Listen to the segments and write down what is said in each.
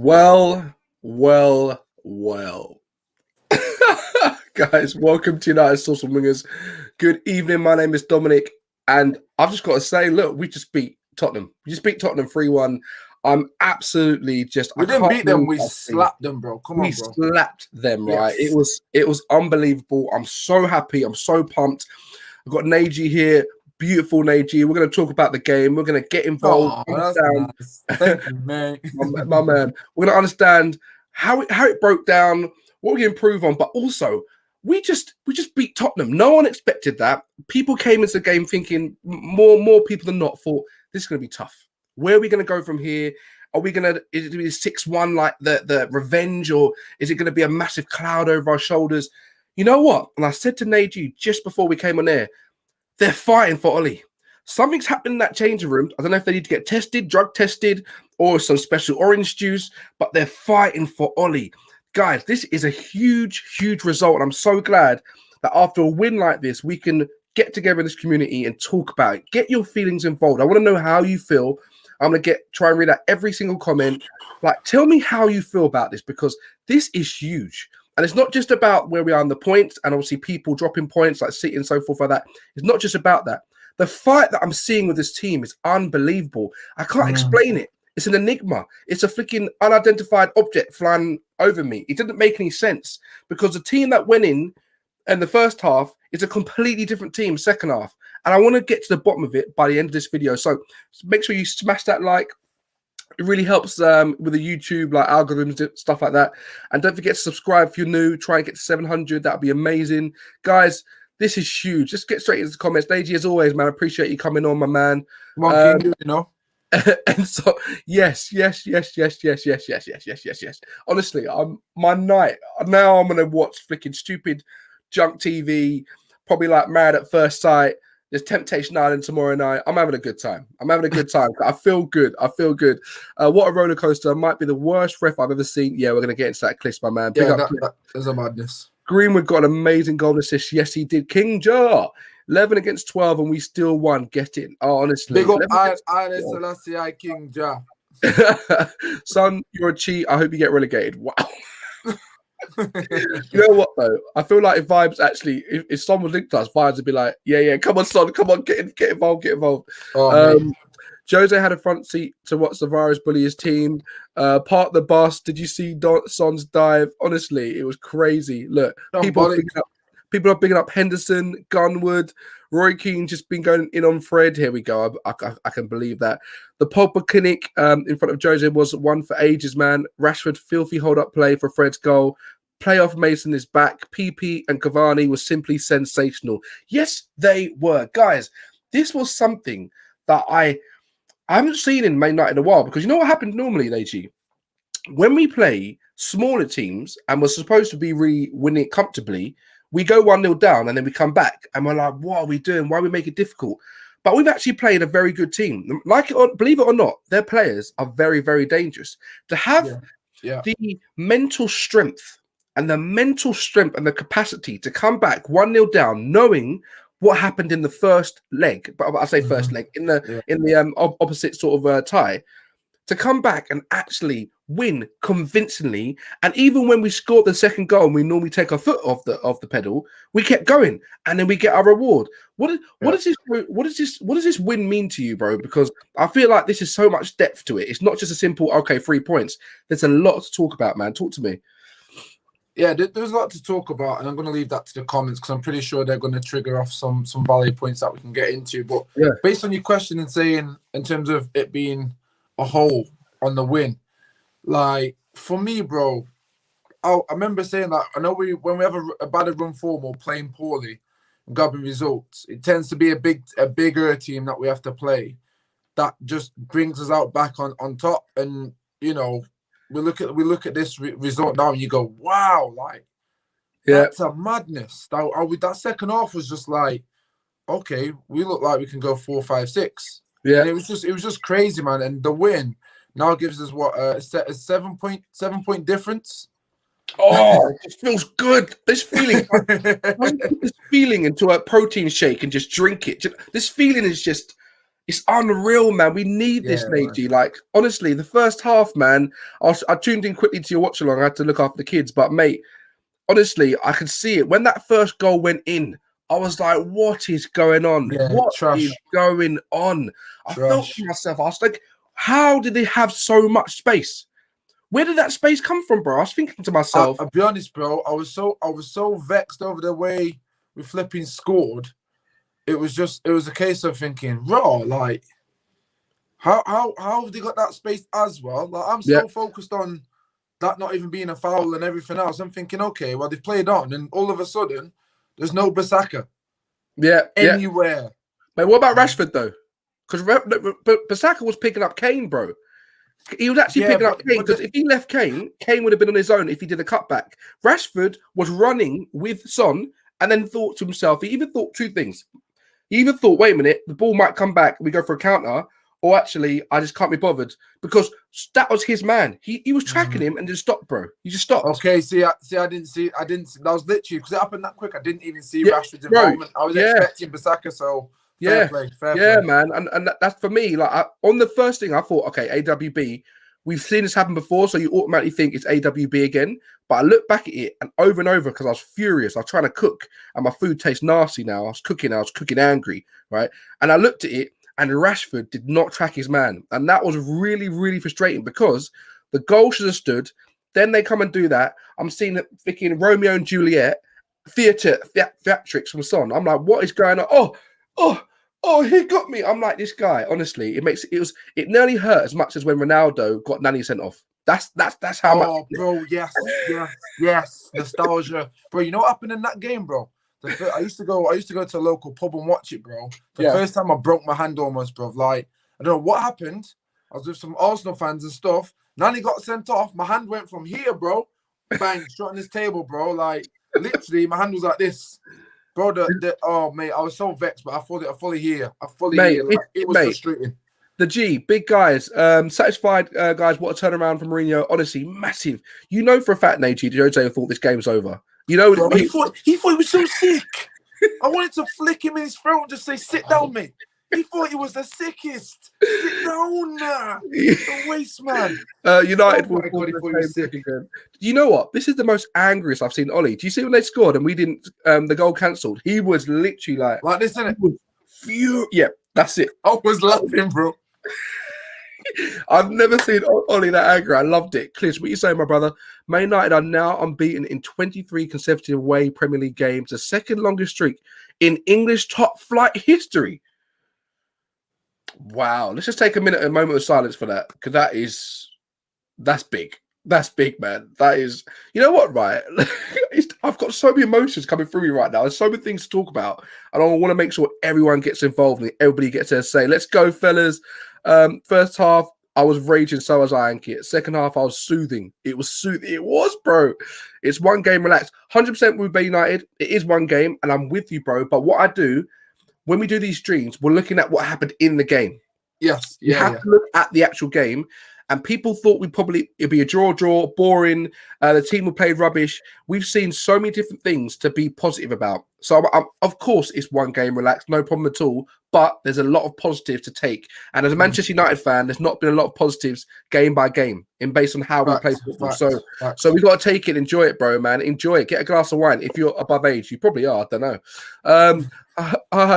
Well, well, well. Guys, welcome to United Social Wingers. Good evening. My name is Dominic, and I've just got to say, look, we just beat Tottenham. We just beat Tottenham 3-1. I'm absolutely just. We I didn't can't beat them. believe We I think slapped them, bro. Come we on, bro. slapped them, right? Yes. It was unbelievable. I'm so happy. I'm so pumped. I've got Naji here. Beautiful Naji. We're going to talk about the game. We're going to get involved. Oh, that's nice. Thank you, man. my man. We're going to understand how it broke down, what we can improve on, but also we just beat Tottenham. No one expected that. People came into the game thinking more people than not thought this is going to be tough. Where are we going to go from here? Are we going to, is it going to be 6-1 like the revenge, or is it going to be a massive cloud over our shoulders? You know what? And I said to Neji just before we came on air, they're fighting for Ollie. Something's happened in that changing room. I don't know if they need to get tested, drug tested, or some special orange juice, but they're fighting for Ollie. Guys, this is a huge, huge result. And I'm so glad that after a win like this, we can get together in this community and talk about it. Get your feelings involved. I want to know how you feel. I'm going to try and read out every single comment. Like, tell me how you feel about this, because this is huge. And it's not just about where we are on the points and obviously people dropping points like City and so forth like that. It's not just about that. The fight that I'm seeing with this team is unbelievable. I can't explain it. It's an enigma. It's a freaking unidentified object flying over me. It didn't make any sense because the team that went in the first half is a completely different team second half. And I want to get to the bottom of it by the end of this video. So make sure you smash that like. It really helps with the YouTube like algorithms, stuff like that. And don't forget to subscribe if you're new. Try and get to 700. That'd be amazing. Guys, this is huge. Just get straight into the comments. Deji, as always, man, I appreciate you coming on, my man. Come on, King, you know. And so, yes. Honestly, my night. Now I'm going to watch freaking stupid junk TV, probably like Married at First Sight. There's Temptation Island tomorrow night. I'm having a good time. I feel good. What a roller coaster. Might be the worst ref I've ever seen. Yeah, we're going to get into that clip, my man. Yeah, that is a madness. Greenwood got an amazing goal assist. Yes, he did. King Jar, 11 against 12, and we still won. Get it. Oh, honestly. Big up I Selassie King Jar. Son, you're a cheat. I hope you get relegated. Wow. You know what though? I feel like if Vibes actually, if someone linked us, Vibes would be like, yeah, come on, son, come on, get involved. Jose had a front seat to watch the virus bully his team. Park the bus. Did you see Son's dive? Honestly, it was crazy. Look, people are picking up Henderson, Gunwood, Roy Keane just been going in on Fred. Here we go. I can believe that. The Pogba clinic in front of Jose was one for ages, man. Rashford, filthy hold-up play for Fred's goal. Playoff Mason is back. PP and Cavani was simply sensational. Yes, they were. Guys, this was something that I haven't seen in Man United in a while, because you know what happened normally, Leiji? When we play smaller teams and we're supposed to be really winning it comfortably, we go 1-0 down and then we come back and we're like, what are we doing? Why we make it difficult? But we've actually played a very good team. Believe it or not, their players are very, very dangerous. To have the mental strength and the capacity to come back 1-0 down, knowing what happened in the first leg, but I say first leg, in the opposite sort of tie, to come back and actually win convincingly. And even when we scored the second goal and we normally take our foot off the pedal, we kept going and then we get our reward. What does this win mean to you, bro? Because I feel like this is so much depth to it. It's not just a simple 3 points. There's a lot to talk about, man. Talk to me. Yeah, there's a lot to talk about, and I'm going to leave that to the comments because I'm pretty sure they're going to trigger off some valid points that we can get into. But based on your question and saying in terms of it being a hole on the win, like for me, bro, I remember saying that I know when we have a bad run form or playing poorly and grabbing results, it tends to be a bigger team that we have to play that just brings us out back on top. And you know, we look at this result now and you go, wow, like that's a madness. That second half was just like, okay, we look like we can go 4, 5, 6. Yeah, and it was just crazy, man. And the win now gives us what a 7-point difference. Oh, it just feels good. This feeling, put this feeling into a protein shake and just drink it. This feeling is just, It's unreal, man. We need this, Neji. Like, honestly, the first half, man, I tuned in quickly to your watch along. I had to look after the kids. But, mate, honestly, I could see it. When that first goal went in, I was like, what is going on? Yeah, What trash. is going on? I Trash. felt to myself, I was like, how did they have so much space? Where did that space come from, bro? I was thinking to myself. I'll be honest, bro. I was so vexed over the way we flipping scored. It was a case of thinking, raw, like, how have they got that space as well? Like, I'm so focused on that not even being a foul and everything else. I'm thinking, okay, well, they've played on, and all of a sudden, there's no Bissaka. Anywhere. But what about Rashford, though? Because Bissaka was picking up Kane, bro. He was actually picking up Kane, because if he left Kane would have been on his own if he did a cutback. Rashford was running with Son and then thought to himself, he even thought two things. He either thought, wait a minute, the ball might come back, we go for a counter, or actually, I just can't be bothered, because that was his man. He was tracking him and just stopped, bro. He just stopped. Okay, I didn't see. That was literally, because it happened that quick. I didn't even see Rashford's involvement. I was expecting Bissaka, so fair play. Man. And that's for me. Like, on the first thing, I thought, okay, AWB, we've seen this happen before, so you automatically think it's AWB again. But I look back at it, and over, because I was furious. I was trying to cook, and my food tastes nasty now. I was cooking angry, right? And I looked at it, and Rashford did not track his man. And that was really, really frustrating, because the goal should have stood. Then they come and do that. I'm seeing thinking Romeo and Juliet, theatrics from Son. I'm like, what is going on? Oh, he got me. I'm like, this guy, honestly, it nearly hurt as much as when Ronaldo got Nani sent off. That's how much. Oh, bro, yes. Nostalgia. Bro, you know what happened in that game, bro? I used to go to a local pub and watch it, bro. The first time I broke my hand almost, bro. Like, I don't know what happened. I was with some Arsenal fans and stuff. Nani got sent off. My hand went from here, bro. Bang, shot on this table, bro. Like, literally, my hand was like this. Bro, oh, mate, I was so vexed, but I fully hear. Like, it was frustrating. The G, big guys, satisfied guys. What a turnaround from Mourinho. Honestly, massive. You know for a fact, Nate, Jose thought this game's over. You know, bro, he thought he was so sick. I wanted to flick him in his throat and just say, "Sit down, mate." He thought he was the sickest. Sit down, the waste man. United. Oh my God, he thought he was sick again. You know what? This is the most angriest I've seen Ollie. Do you see when they scored and we didn't? The goal cancelled. He was literally like this, isn't it? Yeah, that's it. I was laughing, bro. I've never seen Ollie that angry. I loved it. Clish, what you saying, my brother? Man United are now unbeaten in 23 consecutive away Premier League games, the second longest streak in English top flight history. Wow. Let's just take a moment of silence for that, because that's big. That's big, man. That is, you know what, right? I've got so many emotions coming through me right now. There's so many things to talk about. And I want to make sure everyone gets involved and everybody gets their say. Let's go, fellas. First half, I was raging, so was I, Ankit. Second half, I was soothing. It was soothing. It was, bro. It's one game, relax. 100% with Bay United. It is one game, and I'm with you, bro. But what I do, when we do these streams, we're looking at what happened in the game. Yes. You have to look at the actual game. And people thought it'd be a draw, boring. The team will play rubbish. We've seen so many different things to be positive about. So, of course, it's one game, relaxed, no problem at all. But there's a lot of positives to take. And as a Manchester United fan, there's not been a lot of positives game by game based on how we play football. So we've got to take it, enjoy it, bro, man. Enjoy it. Get a glass of wine. If you're above age, you probably are. I don't know.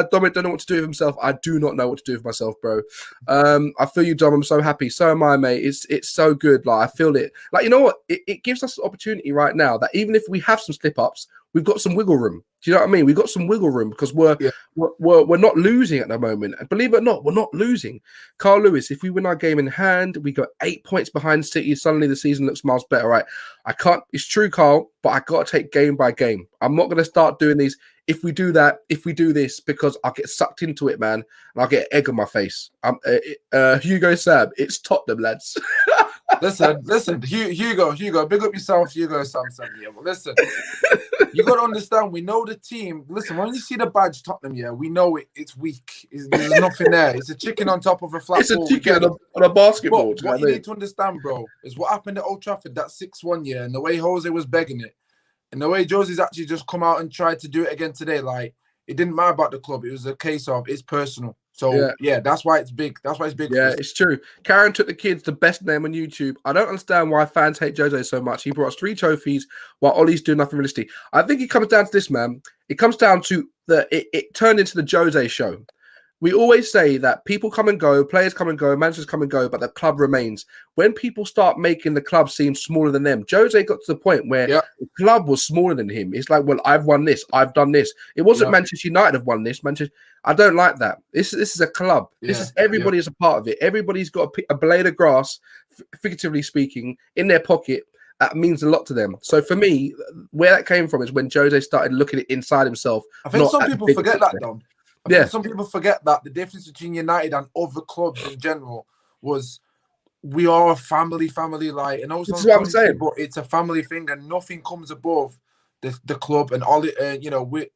Dominic don't know what to do with himself. I do not know what to do with myself, bro. I feel you, Dom. I'm so happy. So am I, mate. It's so good. Like, I feel it. Like, you know what? It gives us an opportunity right now that even if we have some slip-ups, we've got some wiggle room. Do you know what I mean? We've got some wiggle room because we're not losing at the moment. And believe it or not, we're not losing. Carl Lewis, if we win our game in hand, we got 8 points behind City. Suddenly the season looks miles better, right? I can't. It's true, Carl, but I got to take game by game. I'm not going to start doing these. If we do that, if we do this, because I'll get sucked into it, man, and I'll get egg on my face. Hugo Sam, it's Tottenham, lads. Listen, Hugo, big up yourself, Hugo Samson. Yeah, but listen, you got to understand, we know the team. Listen, when you see the badge Tottenham, yeah, we know it's weak. There's nothing there. It's a chicken on top of a flat ball. It's a chicken on a basketball. But what you need to understand, bro, is what happened at Old Trafford, that 6-1 year, and the way Jose was begging it, and the way Jose's actually just come out and tried to do it again today. Like, it didn't matter about the club. It was a case of it's personal. So yeah, that's why it's big. That's why it's big. Yeah, it's true. Karen took the kids, the best name on YouTube. I don't understand why fans hate Jose so much. He brought us 3 trophies while Ollie's doing nothing realistic. I think it comes down to this, man. It comes down to it turned into the Jose show. We always say that people come and go, players come and go, managers come and go, but the club remains. When people start making the club seem smaller than them, Jose got to the point where the club was smaller than him. It's like, well, I've won this, I've done this. It wasn't Manchester United have won this. I don't like that. This is a club. This is everybody is a part of it. Everybody's got a blade of grass, figuratively speaking, in their pocket. That means a lot to them. So for me, where that came from is when Jose started looking at inside himself. I think some people forget that, Dom. Some people forget that the difference between United and other clubs in general was we are a family. Like, and also, this is what I'm saying, but it's a family thing, and nothing comes above the club. And all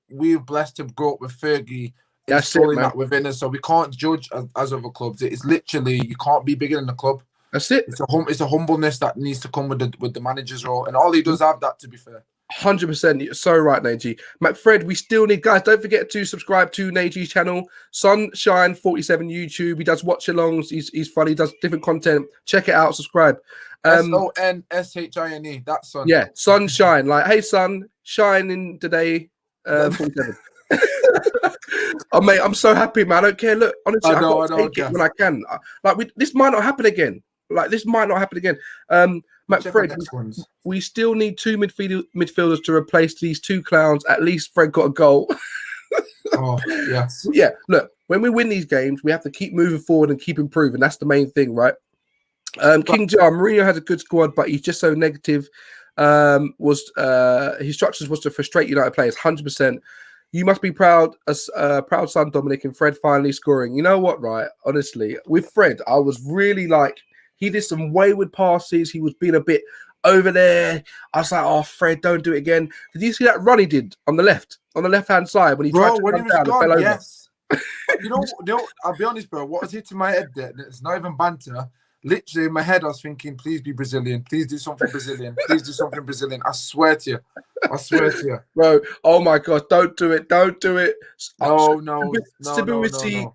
we're blessed to grow up with Fergie. Installing that within us, so we can't judge as other clubs. It's literally you can't be bigger than the club. That's it. It's a humbleness that needs to come with the manager's role, and Ollie does have that. To be fair. 100%. You're so right, Neji. McFred, we still need guys. Don't forget to subscribe to Neji's channel, Sunshine47 YouTube. He does watch alongs. He's funny. He does different content. Check it out. Subscribe. SONSHINE. That's Sun. Yeah, Sunshine. Like, hey, sun, shining today. 47. Oh, mate, I'm so happy, man. I don't care. Look, honestly, I don't take it when I can. This might not happen again. Fred, we still need 2 midfielders to replace these 2 clowns. At least Fred got a goal. Oh, yes. Yeah, look, when we win these games, we have to keep moving forward and keep improving. That's the main thing, right? King Jar, Mourinho has a good squad, but he's just so negative. His structures was to frustrate United players, 100%. You must be proud, proud son, Dominic, and Fred finally scoring. You know what, right? Honestly, with Fred, I was really like, he did some wayward passes. He was being a bit over there. I was like, oh, Fred, don't do it again. Did you see that run he did on the left-hand side when he tried to come down and fell over? Yes. you know, I'll be honest, bro. What was hitting my head there? It's not even banter. Literally in my head, I was thinking, please be Brazilian. Please do something Brazilian. Please do something Brazilian. I swear to you. Bro, oh my gosh, don't do it. No.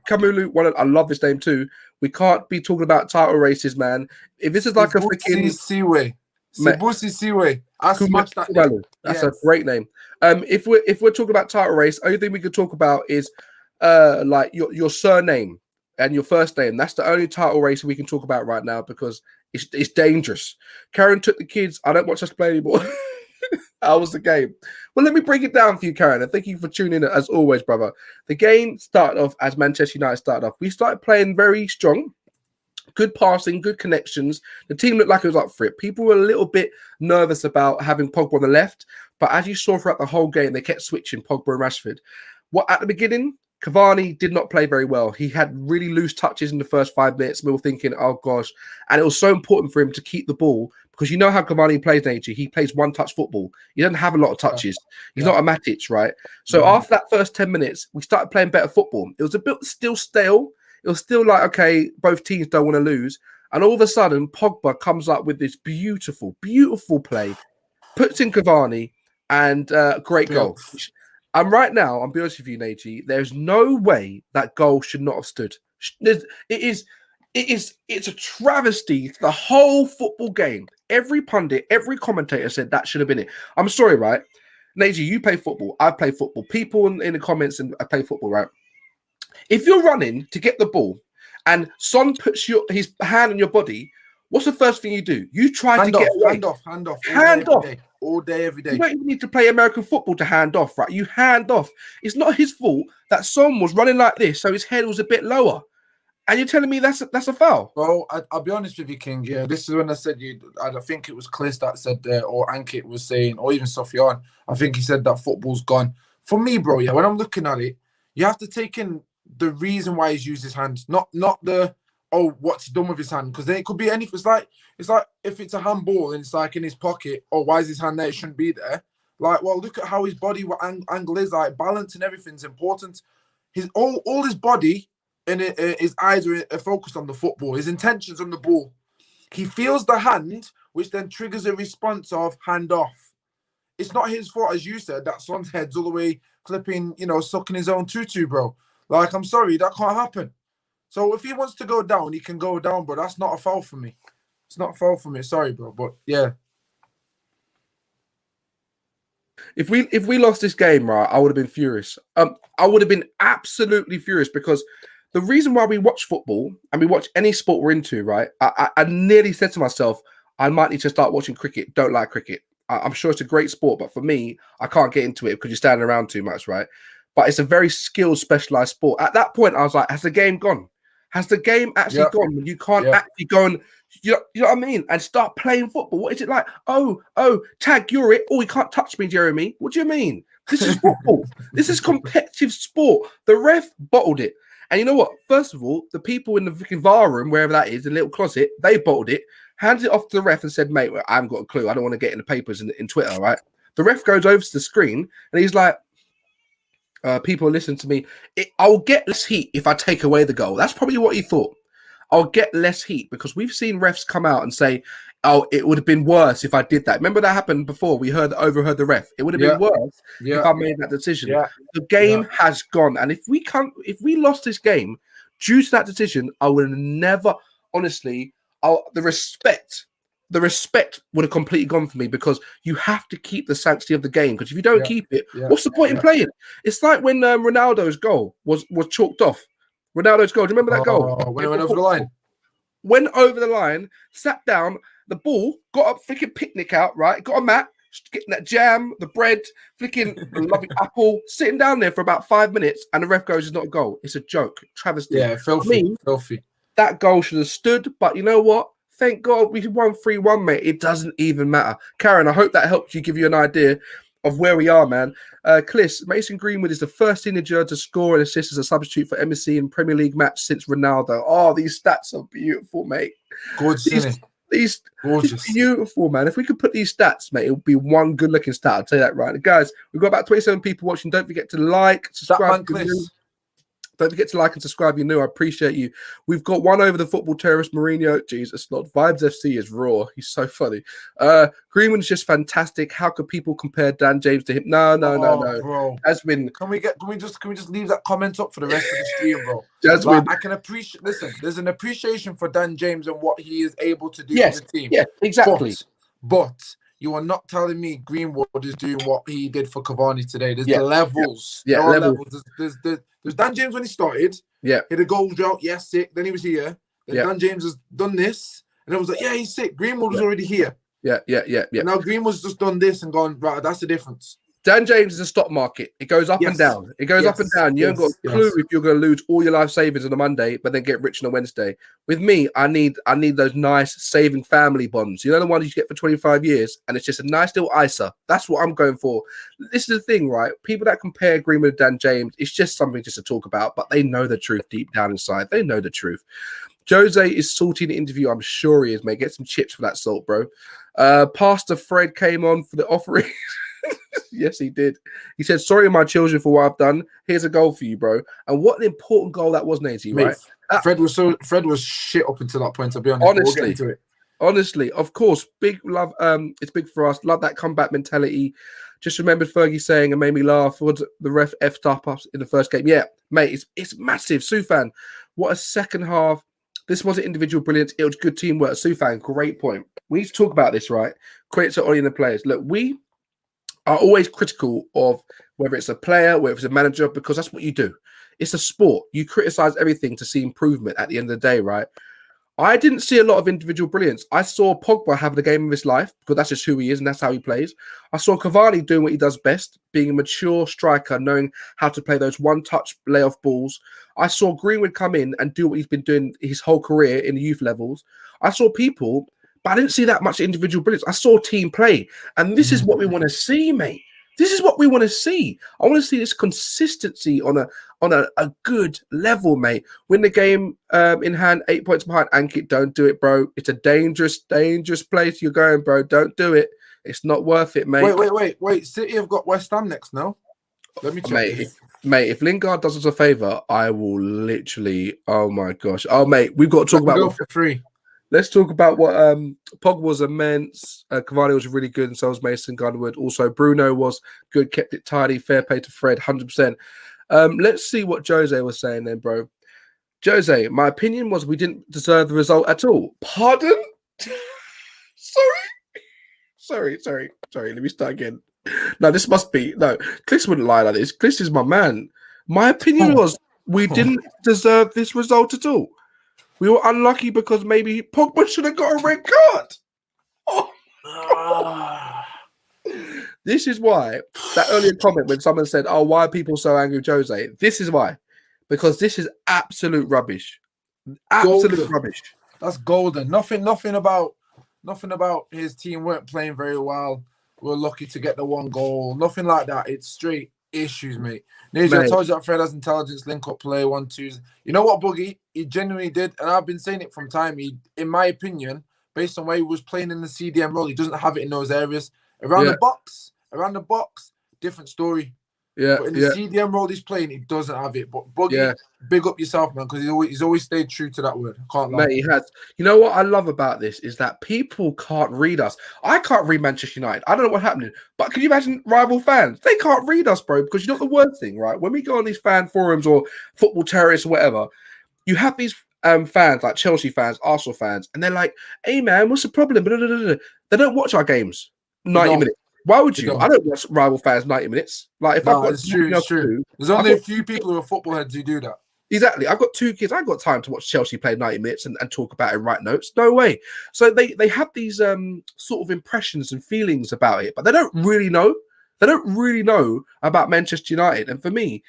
Kamulu, I love this name too. We can't be talking about title races, man. If this is like a freaking Sibusi Siwe. I smashed that. That's a great name. If we're talking about title race, only thing we could talk about is like your surname and your first name. That's the only title race we can talk about right now because it's dangerous. Karen took the kids. I don't watch us play anymore. How was the game? Well, let me break it down for you, Karen, and thank you for tuning in as always, brother. The game started off as Manchester United started off. We started playing very strong, good passing, good connections. The team looked like it was up for it. People were a little bit nervous about having Pogba on the left, but as you saw throughout the whole game, they kept switching Pogba and Rashford. At the beginning, Cavani did not play very well. He had really loose touches in the first 5 minutes. We were thinking, oh gosh. And it was so important for him to keep the ball because you know how Cavani plays, Nature. He plays one-touch football. He doesn't have a lot of touches. He's not a Matic, right? So after that first 10 minutes, we started playing better football. It was a bit still stale. It was still like, okay, both teams don't want to lose. And all of a sudden, Pogba comes up with this beautiful, beautiful play, puts in Cavani, and great goal. And right now, I'll be honest with you, Neji, there's no way that goal should not have stood. It's a travesty to the whole football game. Every pundit, every commentator said that should have been it. I'm sorry, right? Neji, you play football. I play football. People in the comments and I play football, right? If you're running to get the ball and Son puts his hand on your body, what's the first thing you do? You try to get away. Hand off. All day, every day. You don't even need to play American football to hand off, right? You hand off. It's not his fault that Son was running like this, so his head was a bit lower. And you're telling me that's a foul? Well, I'll be honest with you, King. Yeah, this is when I said I think it was Kliss that said, or Ankit was saying, or even Sofiane. I think he said that football's gone. For me, bro, yeah, when I'm looking at it, you have to take in the reason why he's used his hands, not the what's he done with his hand, because then it could be anything. It's like if it's a handball and it's like in his pocket, why is his hand there? It shouldn't be there. Like, well, look at how his body, what angle is, like balance and everything's important. His all his body and his eyes are focused on the football. His intentions on the ball. He feels the hand, which then triggers a response of hand off. It's not his fault, as you said, that Son's head's all the way flipping, sucking his own tutu, bro. Like, I'm sorry, that can't happen. So if he wants to go down, he can go down, but that's not a foul for me. It's not a foul for me. Sorry, bro, but yeah. If we lost this game, right, I would have been furious. I would have been absolutely furious because the reason why we watch football and we watch any sport we're into, right, I nearly said to myself, I might need to start watching cricket. Don't like cricket. I'm sure it's a great sport, but for me, I can't get into it because you're standing around too much, right? But it's a very skilled, specialized sport. At that point, I was like, has the game gone? Has the game actually gone? You can't actually go and you know what I mean? And start playing football. What is it like? Oh, tag, you're it. Oh, you can't touch me, Jeremy. What do you mean? This is football. This is competitive sport. The ref bottled it. And you know what? First of all, the people in the freaking VAR room, wherever that is, the little closet, they bottled it, handed it off to the ref and said, mate, well, I haven't got a clue. I don't want to get in the papers in Twitter, right? The ref goes over to the screen and he's like, people listen to me. I'll get less heat if I take away the goal. That's probably what he thought. I'll get less heat because we've seen refs come out and say, oh, it would have been worse if I did that. Remember that happened before? We overheard the ref. It would have been worse if I made that decision. The game has gone. And if we lost this game due to that decision, I would have never, honestly, the respect would have completely gone for me because you have to keep the sanctity of the game. Because if you don't keep it, what's the point in playing? It's like when Ronaldo's goal was chalked off. Ronaldo's goal. Do you remember that goal? When it went over the line. Went over the line, sat down, the ball, got a freaking picnic out, right? Got a mat, getting that jam, the bread, freaking lovely apple, sitting down there for about 5 minutes, and the ref goes, it's not a goal. It's a joke. Travesty. Yeah, filthy. Filthy. That goal should have stood, but you know what? Thank God we won 3-1, mate. It doesn't even matter. Karen, I hope that helps you, give you an idea of where we are, man. Cliss, Mason Greenwood is the first teenager to score and assist as a substitute for MSC in Premier League match since Ronaldo. Oh, these stats are beautiful, mate. Gorgeous. These beautiful, man. If we could put these stats, mate, it would be one good-looking stat. I'll tell you that, right? Guys, we've got about 27 people watching. Don't forget to like, subscribe. Don't forget to like and subscribe. You know, I appreciate you. We've got one over the football terrorist, Mourinho. Jesus, not Vibes FC is raw. He's so funny. Greenwood's just fantastic. How could people compare Dan James to him? No. Bro. Jasmine, can we just leave that comment up for the rest of the stream, bro? Jasmine, I can appreciate. Listen, there's an appreciation for Dan James and what he is able to do for the team. Yeah, exactly. But you are not telling me Greenwood is doing what he did for Cavani today. There's the levels. There are levels. There's Dan James when he started. Yeah. He had a goal drought. Yeah, sick. Then he was here. Then Dan James has done this. And it was like, yeah, he's sick. Greenwood was already here. Yeah. And now Greenwood's just done this and gone, right, that's the difference. Dan James is a stock market. It goes up and down. It goes up and down. You haven't got a clue if you're going to lose all your life savings on a Monday, but then get rich on a Wednesday. With me, I need those nice saving family bonds. You know, the ones you get for 25 years, and it's just a nice little ISA. That's what I'm going for. This is the thing, right? People that compare Greenwood to Dan James, it's just something just to talk about, but they know the truth deep down inside. They know the truth. Jose is salty in the interview. I'm sure he is, mate. Get some chips for that salt, bro. Pastor Fred came on for the offering. Yes, he did. He said, sorry, my children, for what I've done. Here's a goal for you, bro. And what an important goal that was, Naty, right? Fred was shit up until that point, to be honest. Honestly, we'll get into it. Honestly, of course, big love. It's big for us. Love that comeback mentality. Just remembered Fergie saying and made me laugh. What the ref effed up us in the first game. Yeah, mate, it's massive. Sufan, what a second half. This wasn't individual brilliance. It was good teamwork. Sufan, great point. We need to talk about this, right? Credit to Ollie and the players. Look, we are always critical of whether it's a player, whether it's a manager, because that's what you do. It's a sport. You criticize everything to see improvement at the end of the day, right? I didn't see a lot of individual brilliance. I saw Pogba having the game of his life because that's just who he is and that's how he plays. I saw Cavani doing what he does best, being a mature striker, knowing how to play those one-touch layoff balls. I saw Greenwood come in and do what he's been doing his whole career in the youth levels. I saw people, but I didn't see that much individual brilliance. I saw team play, and this is what we want to see, mate. This is what we want to see. I want to see this consistency on a good level, mate. Win the game in hand, 8 points behind. Ankit, don't do it, bro. It's a dangerous place you're going, bro. Don't do it. It's not worth it, mate. Wait. City have got West Ham next now. Let me check. Mate, if Lingard does us a favour, I will literally. Oh my gosh. Oh, mate, we've got to talk about. Go for free. Let's talk about what Pogba was immense. Cavani was really good, and so was Mason Greenwood. Also, Bruno was good, kept it tidy. Fair play to Fred, 100%. Let's see what Jose was saying then, bro. Jose, my opinion was we didn't deserve the result at all. Pardon? Sorry. Let me start again. No, this must be no. Chris wouldn't lie like this. Chris is my man. My opinion was we didn't deserve this result at all. We were unlucky because maybe Pogba should have got a red card. Oh. This is why that earlier comment when someone said, "Oh, why are people so angry with Jose?" This is why, because this is absolute rubbish. Absolute rubbish. That's golden. Nothing about his team weren't playing very well. We're lucky to get the one goal. Nothing like that. It's straight issues, mate. Neja, I told you that Fred has intelligence, link up play, 1-2. You know what, Boogie? He genuinely did, and I've been saying it from time. He, in my opinion, based on where he was playing in the CDM role, he doesn't have it in those areas. Around the box, different story. Yeah, but in the CDM role he's playing, he doesn't have it. But Boogie, big up yourself, man, because he's always stayed true to that word. I can't lie. Mate, he has. You know what I love about this is that people can't read us. I can't read Manchester United. I don't know what's happening. But can you imagine rival fans? They can't read us, bro, because you know the worst thing, right? When we go on these fan forums or football terrorists or whatever, you have these fans like Chelsea fans, Arsenal fans, and they're like, "Hey, man, what's the problem?" They don't watch our games 90 minutes. Why would you? I don't watch rival fans 90 minutes. Like if I've got it's true. There's only a few people who are football heads who do that. Exactly. I've got 2 kids. I've got time to watch Chelsea play 90 minutes and talk about it and write notes. No way. So they have these sort of impressions and feelings about it, but they don't really know. They don't really know about Manchester United. And for me,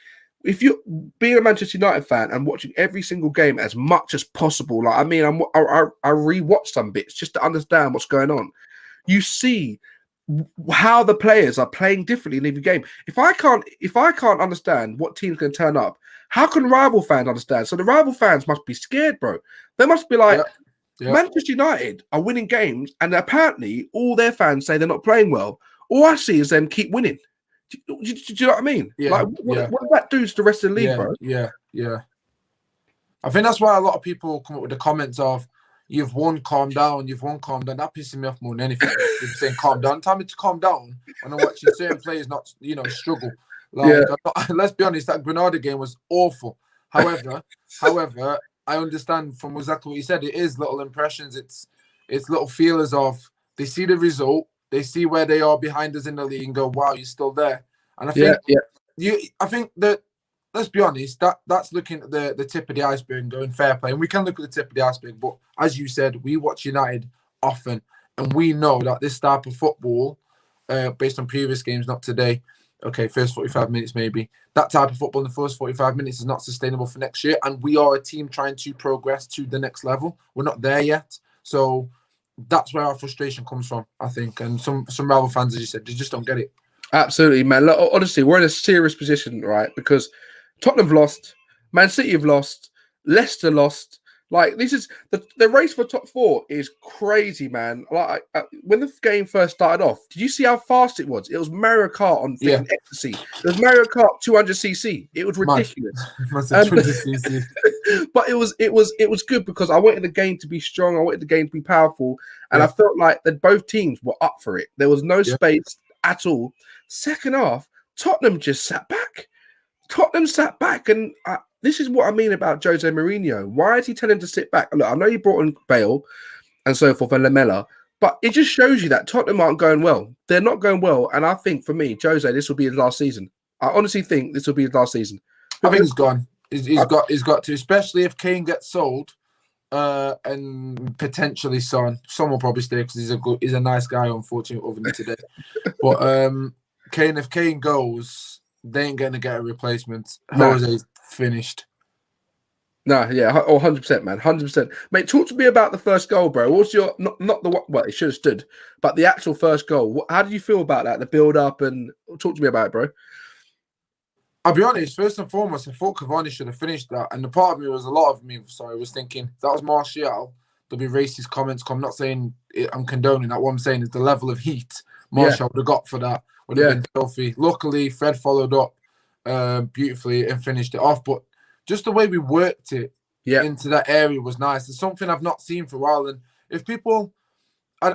if you're being a Manchester United fan and watching every single game as much as possible, like I mean, I rewatch some bits just to understand what's going on. You see how the players are playing differently in every game. If I can't understand what team's going to turn up, how can rival fans understand? So the rival fans must be scared, bro. They must be like, Manchester United are winning games, and apparently all their fans say they're not playing well. All I see is them keep winning. Do you know what I mean? Like, what does that do to the rest of the league, bro? Yeah. I think that's why a lot of people come up with the comments of, "You've won, calm down. You've won, calm down." That pisses me off more than anything. They're saying calm down. Tell me to calm down when I'm watching certain players not, struggle. Like, let's be honest, that Granada game was awful. However, I understand from exactly what you said. It is little impressions. It's little feelers of they see the result, they see where they are behind us in the league, and go, "Wow, you're still there." And I think I think that. Let's be honest, that's looking at the tip of the iceberg and going fair play. And we can look at the tip of the iceberg, but as you said, we watch United often, and we know that this type of football, based on previous games, not today, okay, first 45 minutes maybe, that type of football in the first 45 minutes is not sustainable for next year. And we are a team trying to progress to the next level. We're not there yet. So that's where our frustration comes from, I think. And some rival fans, as you said, they just don't get it. Absolutely, man. Look, honestly, we're in a serious position, right? Because Tottenham have lost, Man City have lost, Leicester lost. Like, this is the race for top 4 is crazy, man. Like, when the game first started off, did you see how fast it was? It was Mario Kart on ecstasy. It was Mario Kart 200cc. It was ridiculous. But it was good because I wanted the game to be strong. I wanted the game to be powerful, and I felt like that both teams were up for it. There was no space at all. Second half, Tottenham just sat back. And this is what I mean about Jose Mourinho. Why is he telling him to sit back? Look, I know you brought in Bale and so forth and Lamella, but it just shows you that Tottenham aren't going well. They're not going well, and I think for me, Jose, this will be his last season. I honestly think this will be his last season. I think he's gone. He's got to, especially if Kane gets sold and potentially Son. Son will probably stay because he's a nice guy. Unfortunately, other than today, but if Kane goes, they ain't going to get a replacement. Jose's finished. No, yeah, 100%, man, 100%. Mate, talk to me about the first goal, bro. What's your not the well? It should have stood, but the actual first goal. How did you feel about that? The build up, and talk to me about it, bro. I'll be honest. First and foremost, I thought Cavani should have finished that, and the part of me was was thinking if that was Martial, there'll be racist comments. I'm not saying I'm condoning that. What I'm saying is the level of heat Martial would have got for that would have been filthy. Luckily, Fred followed up beautifully and finished it off. But just the way we worked it into that area was nice. It's something I've not seen for a while. And if people,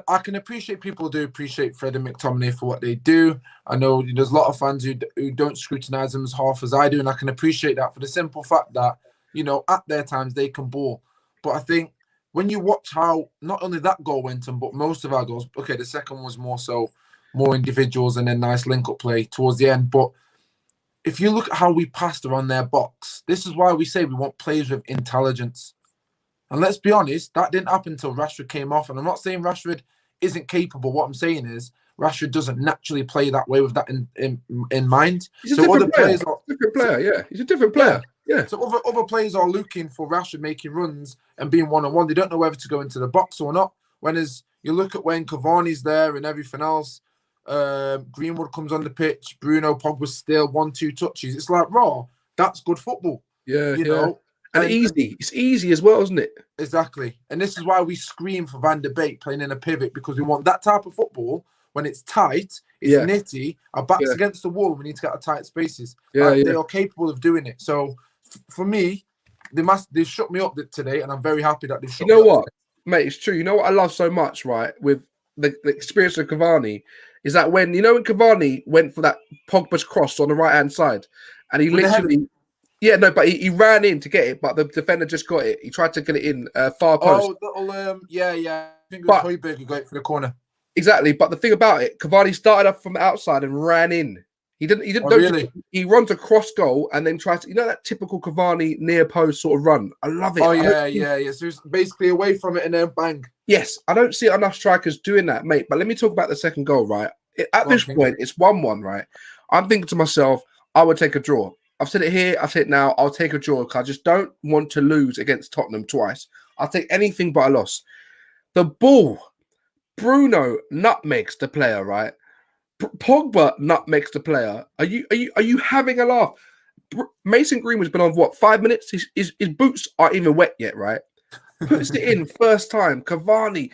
I can appreciate people do appreciate Fred and McTominay for what they do. I know there's a lot of fans who don't scrutinise them as half as I do, and I can appreciate that for the simple fact that, you know, at their times they can ball. But I think when you watch how not only that goal went on, but most of our goals, okay, the second was more individuals and then nice link-up play towards the end. But if you look at how we passed around their box, this is why we say we want players with intelligence. And let's be honest, that didn't happen until Rashford came off. And I'm not saying Rashford isn't capable. What I'm saying is Rashford doesn't naturally play that way with that in mind. He's a different player. Yeah. He's a different player. Yeah. So other players are looking for Rashford making runs and being one-on-one. They don't know whether to go into the box or not. Whereas you look at when Cavani's there and everything else, Greenwood comes on the pitch, Bruno, Pogba's still 1-2 touches. It's like, raw, that's good football. Yeah, you know. And easy. It's easy as well, isn't it? Exactly. And this is why we scream for Van der Beek playing in a pivot, because we want that type of football when it's tight, it's nitty, our backs against the wall, we need to get out tight spaces. They are capable of doing it. So for me, they shut me up today, and I'm very happy that they've shut me up. You know what, mate, it's true. You know what I love so much, right, with the experience of Cavani, is that when Cavani went for that Pogba's cross on the right-hand side, and he literally... Yeah, no, but he ran in to get it, but the defender just got it. He tried to get it in far post. Oh, little, yeah. I think it was Højbjerg who got it for the corner. Exactly, but the thing about it, Cavani started up from the outside and ran in. He didn't. Really? He runs a cross goal and then tries to, that typical Cavani near post sort of run. I love it. Oh yeah. So it's basically away from it and then bang. Yes, I don't see enough strikers doing that, mate. But let me talk about the second goal, right? At this point, it's 1-1, right? I'm thinking to myself, I would take a draw. I've said it here, I've said it now, I'll take a draw because I just don't want to lose against Tottenham twice. I'll take anything but a loss. The ball, Bruno nutmegs the player, right? Pogba nutmegs the player. Are you having a laugh? Mason Greenwood's been on, 5 minutes? His boots aren't even wet yet, right? Puts it in first time. Cavani.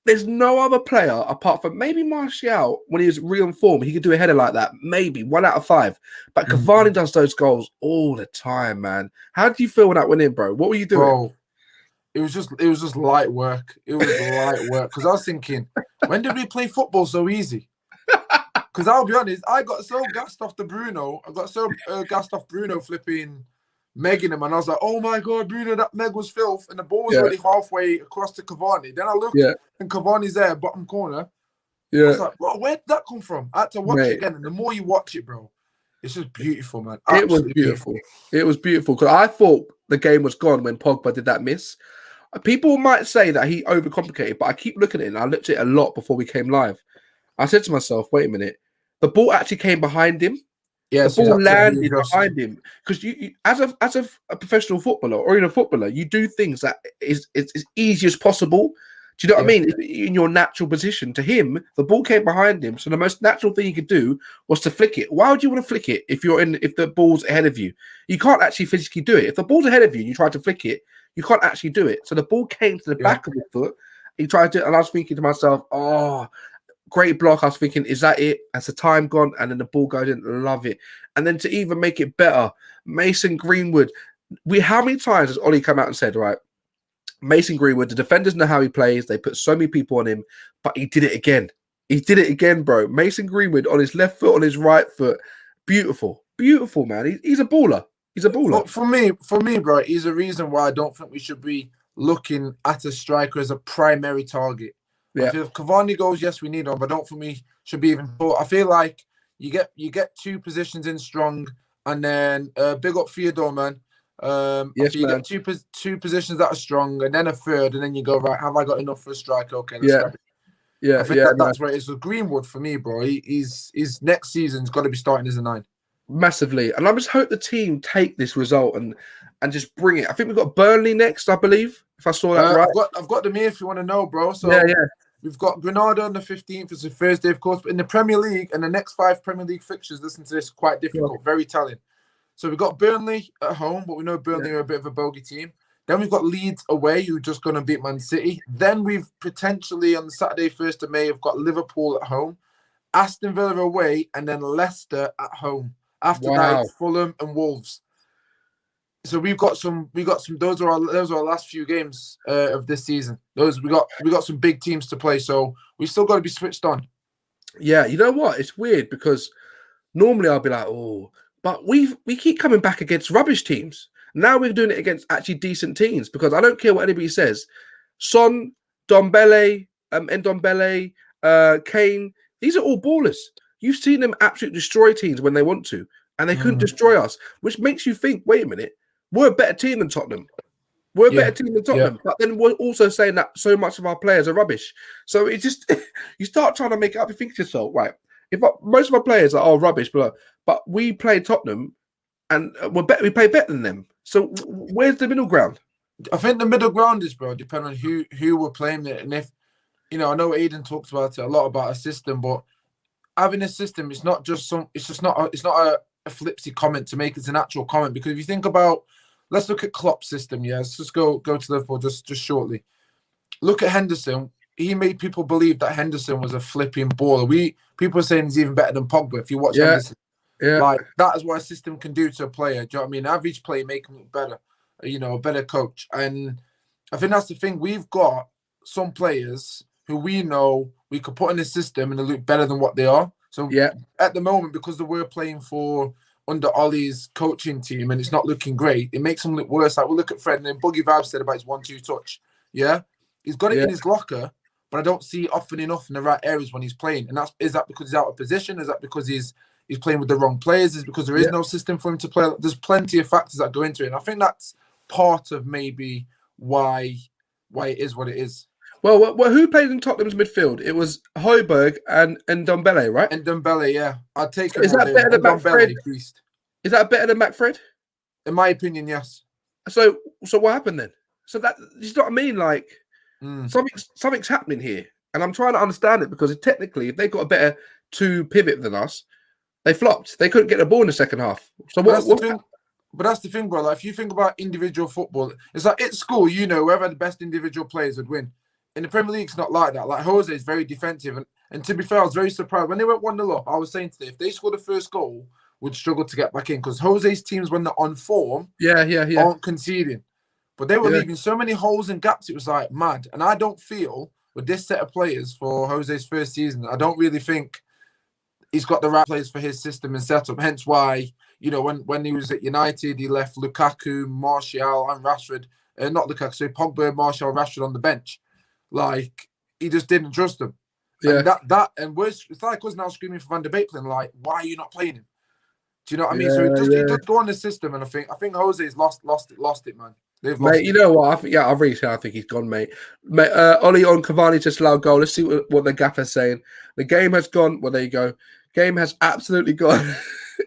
There's no other player apart from maybe Martial when he was real in form. He could do a header like that. Maybe 1 out of 5. But Cavani does those goals all the time, man. How did you feel when that went in, bro? What were you doing? Bro, it was just light work. It was light work. Because I was thinking, when did we play football so easy? Because I'll be honest, I got so gassed off Bruno flipping megging him, and I was like, oh my god, Bruno, that meg was filth, and the ball was already halfway across to Cavani. Then I looked and Cavani's there, bottom corner. I was like, bro, where did that come from? I had to watch it again, and the more you watch it, bro, it's just beautiful, man. Absolutely it was beautiful. It was beautiful because I thought the game was gone when Pogba did that miss. People might say that he overcomplicated, but I keep looking at it, and I looked at it a lot before we came live. I said to myself, wait a minute, the ball actually came behind him. Yeah, the ball landed behind him because you as a professional footballer or even a footballer, you do things that is as easy as possible. Do you know what I mean? In your natural position. To him, the ball came behind him, so the most natural thing he could do was to flick it. Why would you want to flick it if the ball's ahead of you? You can't actually physically do it. If the ball's ahead of you and you try to flick it, you can't actually do it. So the ball came to the back of the foot. He tried to, and I was thinking to myself, oh. Great block. I was thinking, is that it? Has the time gone? And then the ball goes in. Love it. And then to even make it better, Mason Greenwood. How many times has Ollie come out and said, right, Mason Greenwood, the defenders know how he plays. They put so many people on him, but he did it again. He did it again, bro. Mason Greenwood on his left foot, on his right foot. Beautiful. Beautiful, man. He's a baller. He's a baller. For me, bro, he's a reason why I don't think we should be looking at a striker as a primary target. Yeah. If Cavani goes, yes, we need him, but I don't think we should be even thought. I feel like you get 2 positions in strong, and then big up Theodore, man. Yes, you man. get two positions that are strong, and then a third, and then you go, right, have I got enough for a striker? Okay, let's grab it. Yeah, I think that's where it is. With Greenwood, for me, bro, he's next season's got to be starting as a 9. Massively. And I just hope the team take this result and just bring it. I think we've got Burnley next, I believe, if I saw that right. I've got them here if you want to know, bro. So yeah. We've got Granada on the 15th. It's a Thursday, of course. But in the Premier League, and the next 5 Premier League fixtures, listen to this, quite difficult, very telling. So we've got Burnley at home, but we know Burnley are a bit of a bogey team. Then we've got Leeds away, who are just going to beat Man City. Then we've potentially, on Saturday, 1st of May, we've got Liverpool at home, Aston Villa away, and then Leicester at home. After that, it's Fulham and Wolves. So we've got some. Those are our last few games of this season. We got some big teams to play. So we still got to be switched on. Yeah, you know what? It's weird because normally I'll be like, oh, but we keep coming back against rubbish teams. Now we're doing it against actually decent teams because I don't care what anybody says. Son, Dombele, Ndombele, Kane, these are all ballers. You've seen them absolutely destroy teams when they want to, and they couldn't destroy us, which makes you think, wait a minute, we're a better team than Tottenham. We're a better team than Tottenham, but then we're also saying that so much of our players are rubbish. So it just, you start trying to make it up. You think to yourself, right, most of our players are all rubbish, but we play Tottenham and we play better than them. So where's the middle ground? I think the middle ground is, bro, depending on who we're playing it. And if, I know Aiden talks about it a lot about a system, but having a system, it's not a flipsy comment to make. It's an actual comment, because if you think about, let's look at Klopp's system. Yeah, let's just go to Liverpool just shortly. Look at Henderson. He made people believe that Henderson was a flipping baller. People are saying he's even better than Pogba. If you watch Henderson, like that is what a system can do to a player. Do you know what I mean? Average play make him look better. A better coach. And I think that's the thing. We've got some players who we know we could put in the system and they look better than what they are. So at the moment, because we're playing under Ollie's coaching team and it's not looking great, it makes him look worse. Like, we'll look at Fred, and then Buggy Vibe said about his 1-2 touch. Yeah, he's got it in his locker, but I don't see it often enough in the right areas when he's playing. And is that because he's out of position? Is that because he's playing with the wrong players? Is it because there is no system for him to play? There's plenty of factors that go into it. And I think that's part of maybe why it is what it is. Well, who played in Tottenham's midfield? It was Højbjerg and Ndombele, right? And Ndombele, yeah. I'd take it. Is that better than McFred? Is that better than McFred? In my opinion, yes. So what happened then? So that, you know what I mean? Like, something's happening here. And I'm trying to understand it, because technically, if they got a better two pivot than us, they flopped. They couldn't get the ball in the second half. So But that's the thing, bro. Like, if you think about individual football, it's like at school, whoever had the best individual players would win. In the Premier League, it's not like that. Like, Jose is very defensive. And to be fair, I was very surprised. When they went 1-0 up, I was saying today, if they scored the first goal, would struggle to get back in, because Jose's teams, when they're on form, aren't conceding. But they were leaving so many holes and gaps, it was like mad. And I don't feel, with this set of players for Jose's first season, I don't really think he's got the right players for his system and setup. Hence why, when he was at United, he left Lukaku, Martial, and Rashford. Not Lukaku, so Pogba, Martial, Rashford on the bench. Like, he just didn't trust them. Yeah. And it's like us now screaming for Van de Beek, playing, like, why are you not playing him? Do you know what I mean? So it does go on the system, and I think Jose's lost it, man. They've lost it. You know what? I've really said I think he's gone, mate. Ollie on Cavani just allowed goal. Let's see what the gaffer's saying. The game has gone. Well, there you go. Game has absolutely gone.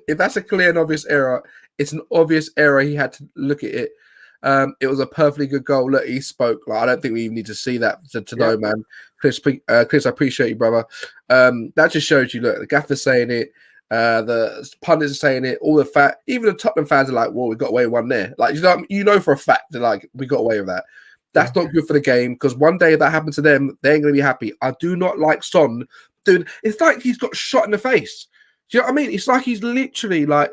If that's a clear and obvious error, it's an obvious error. He had to look at it. It was a perfectly good goal. Look, he spoke. Like, I don't think we even need to see that to know, man. Chris, I appreciate you, brother. That just shows you. Look, the gaffer's saying it. The pundits are saying it. All the fact, even the Tottenham fans are like, "Well, we got away with one there." Like, you know for a fact that, like, we got away with that. That's not good for the game, because one day if that happened to them, they ain't gonna be happy. I do not like Son, dude. It's like he's got shot in the face. Do you know what I mean? It's like he's literally like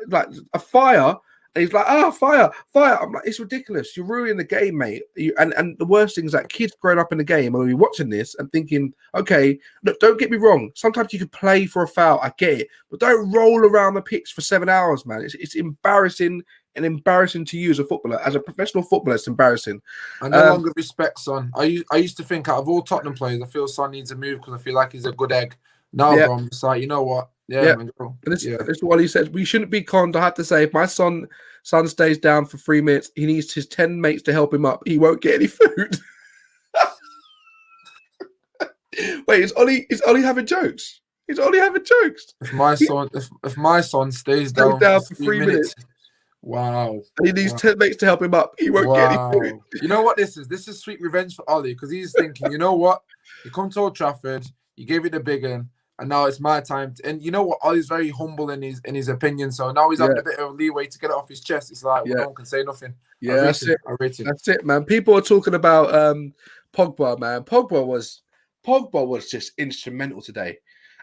a fire. And he's like, fire. I'm like, it's ridiculous. You're ruining the game, mate. And the worst thing is that kids growing up in the game are going to be watching this and thinking, okay, look, don't get me wrong. Sometimes you can play for a foul. I get it. But don't roll around the pitch for 7 hours, man. It's embarrassing, and embarrassing to you as a footballer. As a professional footballer, it's embarrassing. I no longer respect Son. I used to think, out of all Tottenham players, I feel Son needs a move because I feel like he's a good egg. Now, bro, I'm just like, you know what? Man, and this is what he said. We shouldn't be conned. I have to say, if my son stays down for 3 minutes, he needs his 10 mates to help him up. He won't get any food. Wait, is Ollie having jokes? Is Ollie having jokes? If my son stays down for 3 minutes. Wow. And he needs 10 mates to help him up. He won't get any food. You know what this is? This is sweet revenge for Ollie, because he's thinking, you know what? You come to Old Trafford, you gave it a big one, and now it's my time. And you know what? Ollie's very humble in his opinion. So now he's having a bit of leeway to get it off his chest. It's like, no one can say nothing. Yeah, that's it. That's it, man. People are talking about Pogba, man. Pogba was just instrumental today.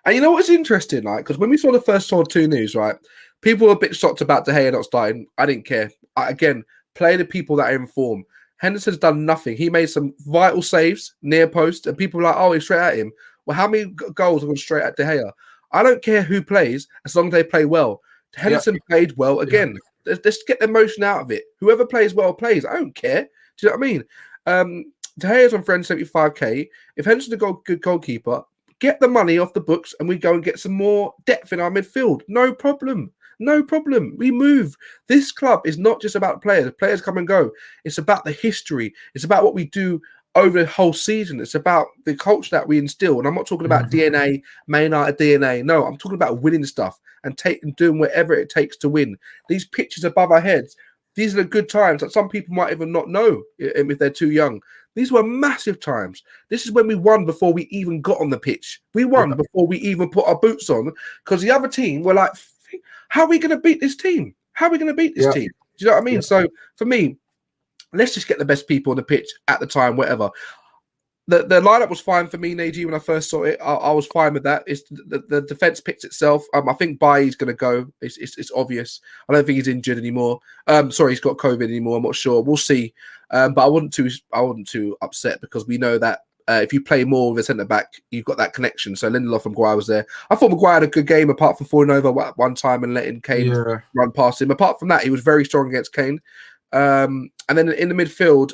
And you know what's interesting? Like, because when we saw the first 2 news, right, people were a bit shocked about De Gea not starting. I didn't care. Again, play the people that are in form. Henderson's done nothing. He made some vital saves near post, and people are like, oh, he's straight at him. Well, how many goals have gone straight at De Gea? I don't care who plays, as long as they play well. Henderson played well again. Let's get the emotion out of it. Whoever plays well plays. I don't care. Do you know what I mean? De Gea's on 375k. If Henderson's a good goalkeeper, get the money off the books and we go and get some more depth in our midfield. No problem. No problem. We move. This club is not just about players. Players come and go. It's about the history. It's about what we do over the whole season. It's about the culture that we instill. And I'm not talking about DNA, Man United DNA. No, I'm talking about winning stuff and doing whatever it takes to win. These pictures above our heads, these are the good times that some people might even not know if they're too young. These were massive times. This is when we won before we even got on the pitch. We won before we even put our boots on, because the other team were like, how are we going to beat this team? How are we going to beat this team? Do you know what I mean? So for me, let's just get the best people on the pitch at the time, whatever. The lineup was fine for me, Nagy, when I first saw it. I was fine with that. It's the defense picks itself. I think Bailly's going to go. It's obvious. I don't think he's injured anymore. Sorry, he's got COVID anymore. I'm not sure. We'll see. But I wasn't too upset, because we know that if you play more with a centre back, you've got that connection. So Lindelof and Maguire was there. I thought Maguire had a good game, apart from falling over one time and letting Kane run past him. Apart from that, he was very strong against Kane. And then in the midfield,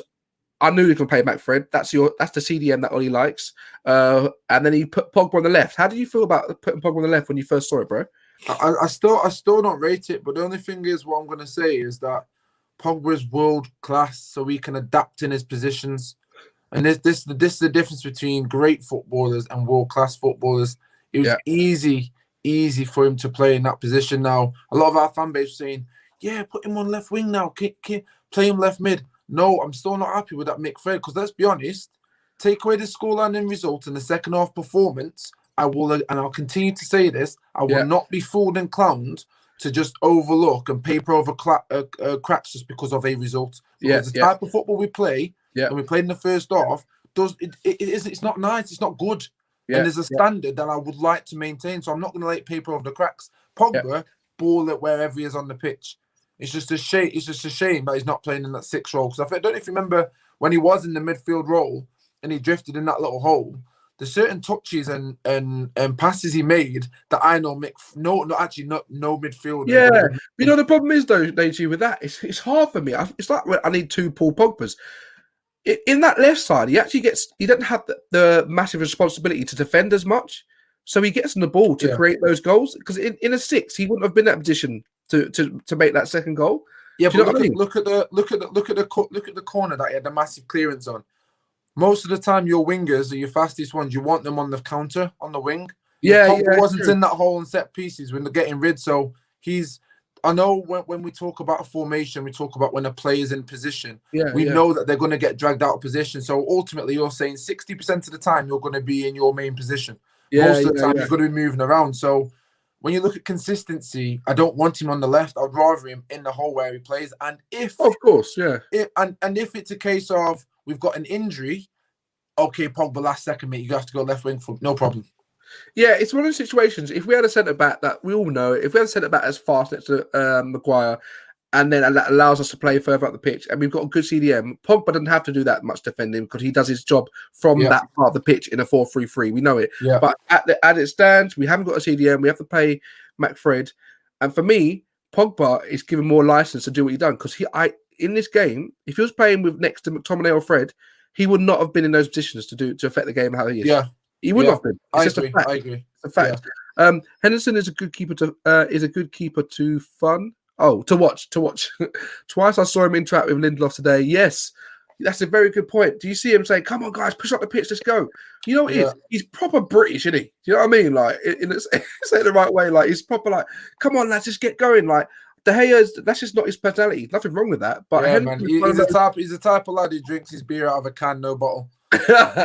I knew he could play McFred. That's the CDM that Ollie likes. And then he put Pogba on the left. How did you feel about putting Pogba on the left when you first saw it, bro? I still don't rate it, but the only thing is, what I'm going to say is that Pogba is world class, so he can adapt in his positions. And this is the difference between great footballers and world class footballers. It was easy for him to play in that position. Now, a lot of our fan base saying, "Yeah, put him on left wing now. Play him left mid." No, I'm still not happy with that McFred, because let's be honest, take away the scoreline and result in the second half performance, I'll continue to say this, I will not be fooled and clowned to just overlook and paper over cracks just because of a result. Because the type of football we play, and we played in the first half, it's not nice, it's not good. And there's a standard that I would like to maintain, so I'm not going to let paper over the cracks. Pogba, ball it wherever he is on the pitch. It's just a shame. It's just a shame that he's not playing in that 6 role. Because I don't know if you remember when he was in the midfield role and he drifted in that little hole. There's certain touches and passes he made that I know no midfielder. Yeah, you know the problem is though, Deji, with that, it's hard for me. It's like when I need 2 Paul Pogbas. In that left side, he doesn't have the massive responsibility to defend as much, so he gets on the ball to create those goals. Because in a 6, he wouldn't have been in that position to make that second goal. Yeah, but look at the corner that he had the massive clearance on. Most of the time, your wingers are your fastest ones. You want them on the counter on the wing. Pogba wasn't in that hole and set pieces when they're getting rid. So I know when we talk about a formation, we talk about when a player's in position. We know that they're going to get dragged out of position. So ultimately, you're saying 60% of the time you're going to be in your main position. Most of the time, you're going to be moving around. So when you look at consistency, I don't want him on the left. I'd rather him in the hole where he plays. And if if it's a case of we've got an injury, okay, Pogba last second, mate, you have to go left wing for no problem. Yeah, it's one of those situations. If we had a centre back that we all know, if we had a centre back as fast next to Maguire, and then that allows us to play further up the pitch, and we've got a good CDM, Pogba doesn't have to do that much defending because he does his job from that part of the pitch in a 4-3-3. We know it. Yeah. But at it stands, we haven't got a CDM. We have to play McFred, and for me, Pogba is given more license to do what he's done because in this game, if he was playing with next to McTominay or Fred, he would not have been in those positions to affect the game how he is. Yeah. He wouldn't have been. It's I agree. It's a fact. Yeah. Henderson is a good keeper to fun. Oh, to watch. Twice I saw him interact with Lindelof today. Yes, that's a very good point. Do you see him saying, "Come on, guys, push up the pitch, let's go"? You know what he is? He's proper British, isn't he? Do you know what I mean? Like, say it the right way. Like, he's proper like, "Come on, lads, just get going." Like, De Gea's, that's just not his personality. Nothing wrong with that. But man, he's the type of lad who drinks his beer out of a can, no bottle.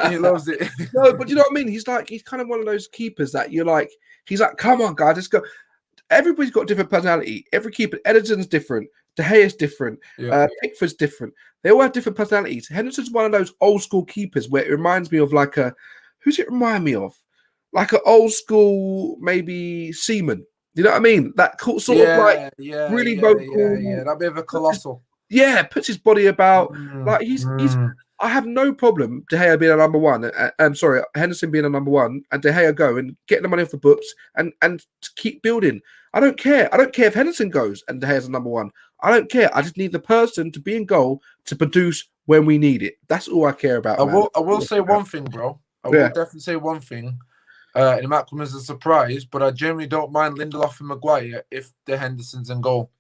He loves it. No, but you know what I mean? He's kind of one of those keepers that you're like, he's like, "Come on, guys, let's go." Everybody's got a different personality. Every keeper, Ederson's different. De Gea's different. Pickford's different. They all have different personalities. Henderson's one of those old school keepers where it reminds me of who's it remind me of? Like an old school, maybe Seaman. You know what I mean? That sort of really vocal. Yeah, that bit of a colossal. Yeah, puts his body about. Mm, Like he's. mm. I have no problem De Gea being a number one. I'm sorry, Henderson being a number one, and De Gea go and getting the money off the books and to keep building. I don't care. I don't care if Henderson goes and De Gea's a number one. I don't care. I just need the person to be in goal to produce when we need it. That's all I care about, man. I will say one thing, bro. I will definitely say one thing. And it might come as a surprise, but I generally don't mind Lindelof and Maguire if the Henderson's in goal.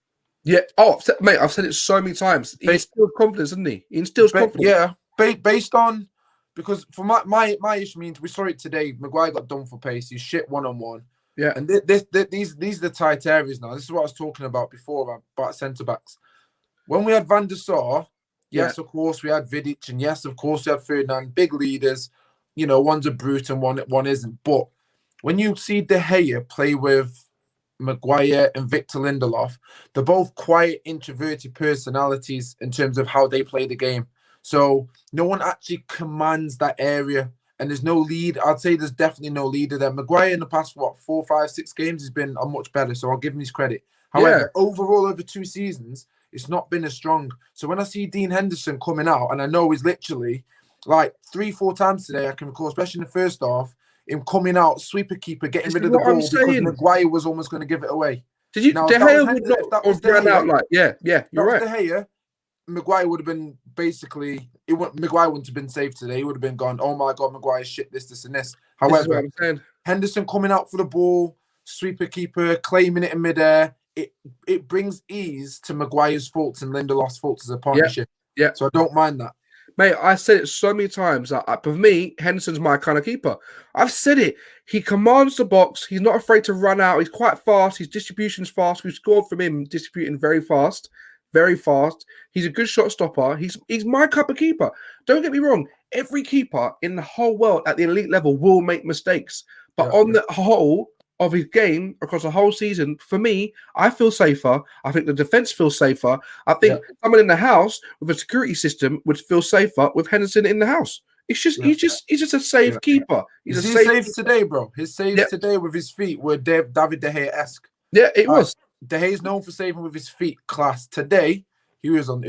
Yeah. Oh, mate, I've said it so many times. He instills confidence, doesn't he? He instills confidence. Yeah, based on because for my issue means we saw it today. Maguire got done for pace. He's shit 1-on-1. Yeah. And these are the tight areas now. This is what I was talking about before about centre backs. When we had Van der Sar, yes, of course we had Vidic, and yes, of course we had Ferdinand, big leaders. You know, one's a brute and one isn't. But when you see De Gea play with Maguire and Victor Lindelof, they're both quiet, introverted personalities in terms of how they play the game. So no one actually commands that area, and there's no lead. I'd say there's definitely no leader there. Maguire in the past 4, 5, 6 games has been much better, so I'll give him his credit. However, overall over 2 seasons, it's not been as strong. So when I see Dean Henderson coming out, and I know he's literally like 3, 4 times today, I can recall, especially in the first half, him coming out, sweeper keeper, getting rid of the ball because Maguire was almost going to give it away. Did you? Now, De Gea would not have run out like you're right. De Gea, Maguire would have been basically Maguire wouldn't have been saved today. He would have been gone, oh my god, Maguire shit this and this. However, Henderson coming out for the ball, sweeper keeper, claiming it in midair, it brings ease to Maguire's faults and Lindelof's faults as a partnership. Yeah. So I don't mind that. Mate, I said it so many times. For me, Henderson's my kind of keeper. I've said it. He commands the box. He's not afraid to run out. He's quite fast. His distribution's fast. We've scored from him distributing very fast. Very fast. He's a good shot stopper. He's my cup of keeper. Don't get me wrong. Every keeper in the whole world at the elite level will make mistakes. But on the whole of his game across the whole season, for me, I feel safer. I think the defense feels safer. I think someone in the house with a security system would feel safer with Henderson in the house. It's just he's just a safe keeper. He's safe today, bro. His saves today with his feet were David De Gea-esque. Yeah, it was. De Gea's known for saving with his feet. Class. Today, he was on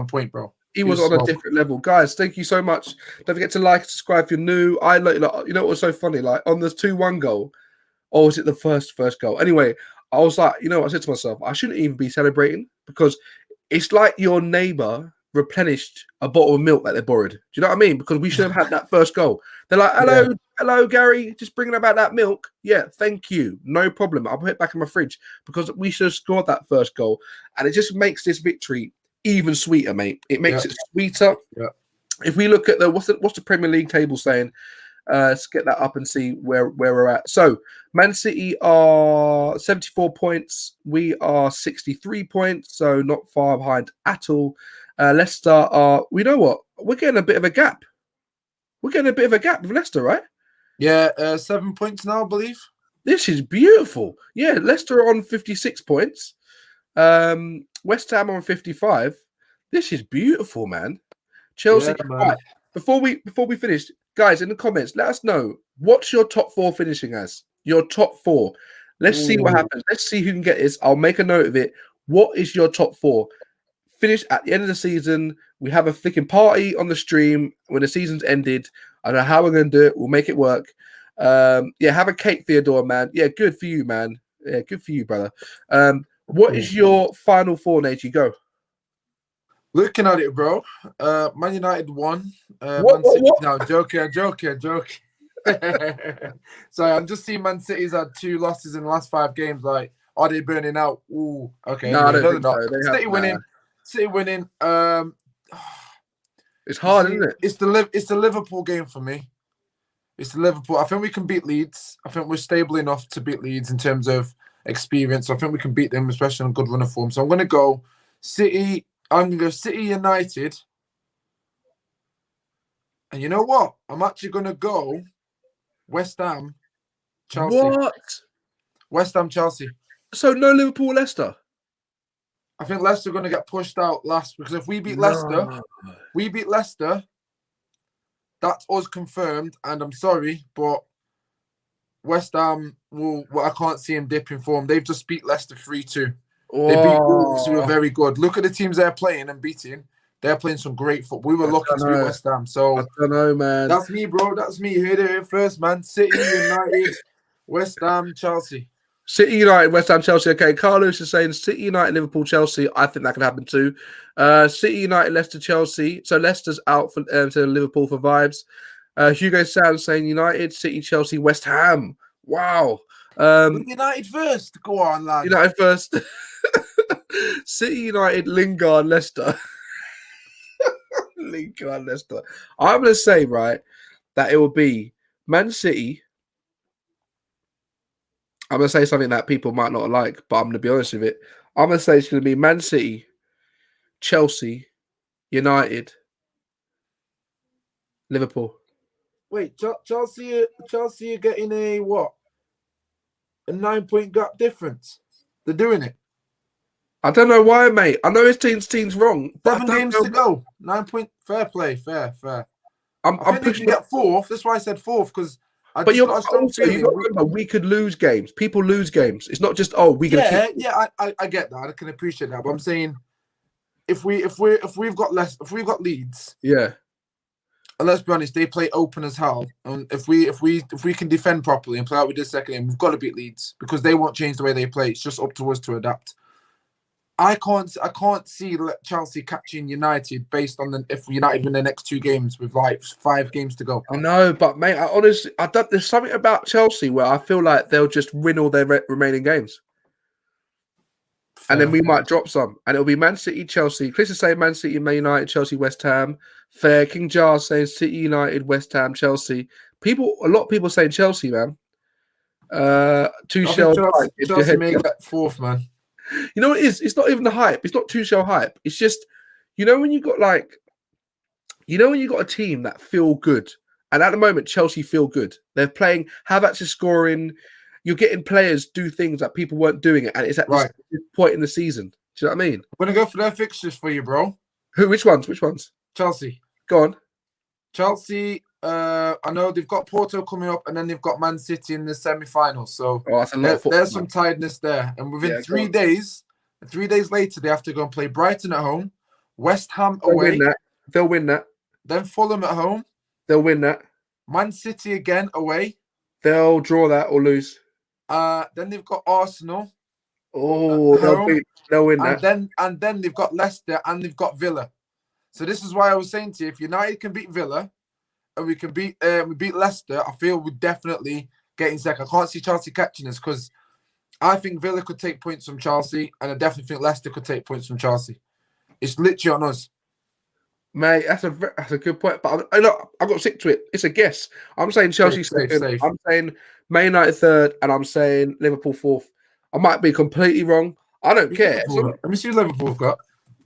point, bro. He was on a different level. Guys, thank you so much. Don't forget to like and subscribe if you're new. I like you know what was so funny? Like on the 2-1 goal. Or was it the first goal? Anyway, I was like, you know what I said to myself? I shouldn't even be celebrating because it's like your neighbor replenished a bottle of milk that they borrowed. Do you know what I mean? Because we should have had that first goal. They're like, hello, Gary, just bringing about that milk. Yeah, thank you. No problem. I'll put it back in my fridge because we should have scored that first goal. And it just makes this victory even sweeter, mate. It makes it sweeter. Yeah. If we look at what's the Premier League table saying? Let's get that up and see where we're at. So Man City are 74 points. We are 63 points, so not far behind at all. Leicester are, we know what? We're getting a bit of a gap. We're getting a bit of a gap with Leicester, right? Yeah, 7 points now, I believe. This is beautiful. Yeah, Leicester are on 56 points. West Ham on 55. This is beautiful, man. Chelsea. Yeah, man. Right, before we finish, guys, in the comments, let us know what's your top 4 finishing as. Your top 4. Let's see what happens. Let's see who can get this. I'll make a note of it. What is your top 4? Finish at the end of the season. We have a flicking party on the stream when the season's ended. I don't know how we're going to do it. We'll make it work. Have a cake, Theodore, man. Yeah, good for you, man. Yeah, good for you, brother. What is your final 4, Nate? You go. Looking at it, bro. Man United won. What? No, joking. Sorry, I'm just seeing Man City's had 2 losses in the last 5 games. Like, are they burning out? Ooh, okay. No, they're not. City winning. City winning. It's hard, isn't it? It's the Liverpool game for me. It's the Liverpool. I think we can beat Leeds. I think we're stable enough to beat Leeds in terms of experience. I think we can beat them, especially on a good run of form. So I'm going to go City. I'm going to go City United. And you know what? I'm actually going to go West Ham, Chelsea. What? West Ham, Chelsea. So no Liverpool, Leicester? I think Leicester are going to get pushed out last because if we beat Leicester, that's us confirmed. And I'm sorry, but West Ham I can't see him dip in form. They've just beat Leicester 3-2. They beat Wolves, who are Oh, very good. Look at the teams they're playing and beating. They're playing some great football. We were lucky to beat West Ham. I So don't know, man. that's me, bro. That's me. You heard it here first, man. City, United, West Ham, Chelsea. City, United, West Ham, Chelsea. Okay, Carlos is saying City, United, Liverpool, Chelsea. I think that can happen too. City, United, Leicester, Chelsea. So Leicester's out for to Liverpool for vibes. Hugo Sam saying United, City, Chelsea, West Ham. Wow. United first. Go on, lad. United first. City, United, Lingard, Leicester. Lingard, Leicester. I'm going to say, right, that it will be Man City. I'm going to say something that people might not like, but I'm going to be honest with it. I'm going to say it's going to be Man City, Chelsea, United, Liverpool. Wait, Chelsea are getting a what? A 9-point gap difference. They're doing it. I don't know why, mate. I know his team's wrong. 7 games to go. 9-point. Fair play. Fair. I'm I think they pushing can get fourth. That's why I said fourth, because I but just got a strong feeling. We could lose games. People lose games. It's not just I get that. I can appreciate that. But I'm saying if we've got leads, yeah. And let's be honest, they play open as hell. And if we can defend properly and play out with this second game, we've got to beat Leeds because they won't change the way they play. It's just up to us to adapt. I can't see Chelsea catching United based on if United win their next 2 games with like 5 games to go. I know, but mate, there's something about Chelsea where I feel like they'll just win all their remaining games. Fair. And then we might drop some. And it'll be Man City, Chelsea. Chris is saying Man City, Man United, Chelsea, West Ham. Fair. King Jar saying City, United, West Ham, Chelsea. A lot of people saying Chelsea, man. Chelsea may get fourth, man. You know what it is? It's not even the hype. It's not two-shell hype. It's just, when you got a team that feel good. And at the moment, Chelsea feel good. They're playing, Havertz is scoring. You're getting players do things that people weren't doing it. And it's at this point in the season. Do you know what I mean? I'm going to go for their fixtures for you, bro. Which ones? Chelsea. Go on. Chelsea, I know they've got Porto coming up, and then they've got Man City in the semi-finals. So that's a lot there's some tiredness there. And within 3 days, 3 days later, they have to go and play Brighton at home, West Ham away. They'll win that. Then Fulham at home. They'll win that. Man City again away. They'll draw that or lose. Then they've got Arsenal. Oh, they'll win that. And then they've got Leicester and they've got Villa. So this is why I was saying to you, if United can beat Villa and we can beat Leicester, I feel we're definitely getting second. I can't see Chelsea catching us because I think Villa could take points from Chelsea, and I definitely think Leicester could take points from Chelsea. It's literally on us. Mate, that's a good point. But I've got to stick to it. It's a guess. I'm saying Chelsea second. Safe. I'm saying Man United third, and I'm saying Liverpool fourth. I might be completely wrong. I don't care. Let me see what Liverpool have got.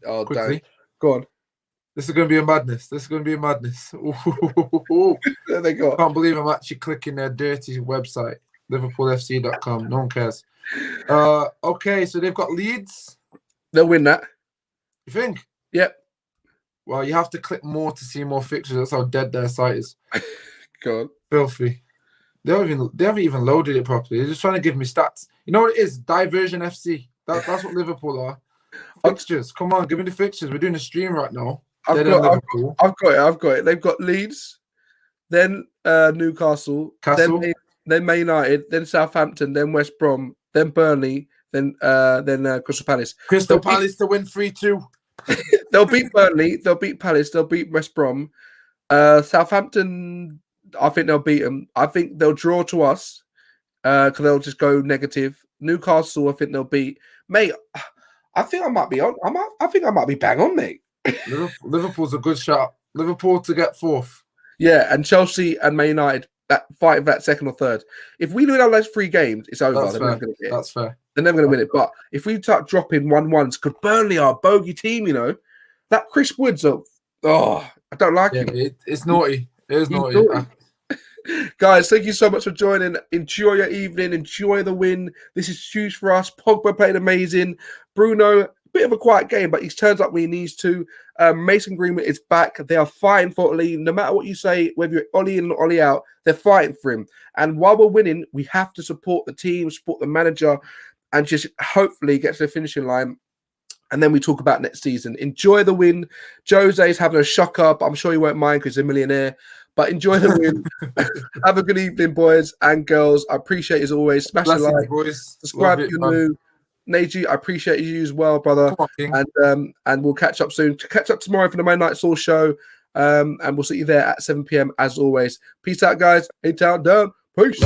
Oh, quickly. Go on. This is going to be a madness. There they go. I can't believe I'm actually clicking their dirty website, liverpoolfc.com. No one cares. Okay, so they've got Leeds. They'll win that. You think? Yep. Well, you have to click more to see more fixtures. That's how dead their site is. Go on. Filthy. They haven't even loaded it properly. They're just trying to give me stats. You know what it is? Diversion FC. That's what Liverpool are. Fixtures. Come on, give me the fixtures. We're doing a stream right now. I've got it. They've got Leeds, then Newcastle, then Man United, then Southampton, then West Brom, then Burnley, then Crystal Palace. Crystal Palace to win 3-2. They'll beat Burnley. They'll beat Palace. They'll beat West Brom. Southampton, I think they'll beat them. I think they'll draw to us because they'll just go negative. Newcastle, I think they'll beat. Mate, I think I might be on. I think I might be bang on, mate. Liverpool's a good shot. Liverpool to get fourth. Yeah, and Chelsea and Man United that fight that second or third. If we win our last 3 games, it's over. That's fair. They're never going to win it. But if we start dropping 1-1s, because Burnley are a bogey team, that Chris Woods, I don't like him. It's naughty. It is naughty. Guys, thank you so much for joining. Enjoy your evening. Enjoy the win. This is huge for us. Pogba played amazing. Bruno, bit of a quiet game, but he turns up when he needs to. Mason Greenwood is back. They are fighting for Oli. No matter what you say, whether you're Oli in or Oli out, they're fighting for him. And while we're winning, we have to support the team, support the manager. and just hopefully get to the finishing line. And then we talk about next season. Enjoy the win. Jose's having a shocker, but I'm sure he won't mind because he's a millionaire. But enjoy the win. Have a good evening, boys and girls. I appreciate it as always. Smash the like, boys. subscribe if you're new. Neji, I appreciate you as well, brother. And we'll catch up soon. Catch up tomorrow for the Man Night Source show. And we'll see you there at 7 p.m. as always. Peace out, guys. Hey, town down. Peace.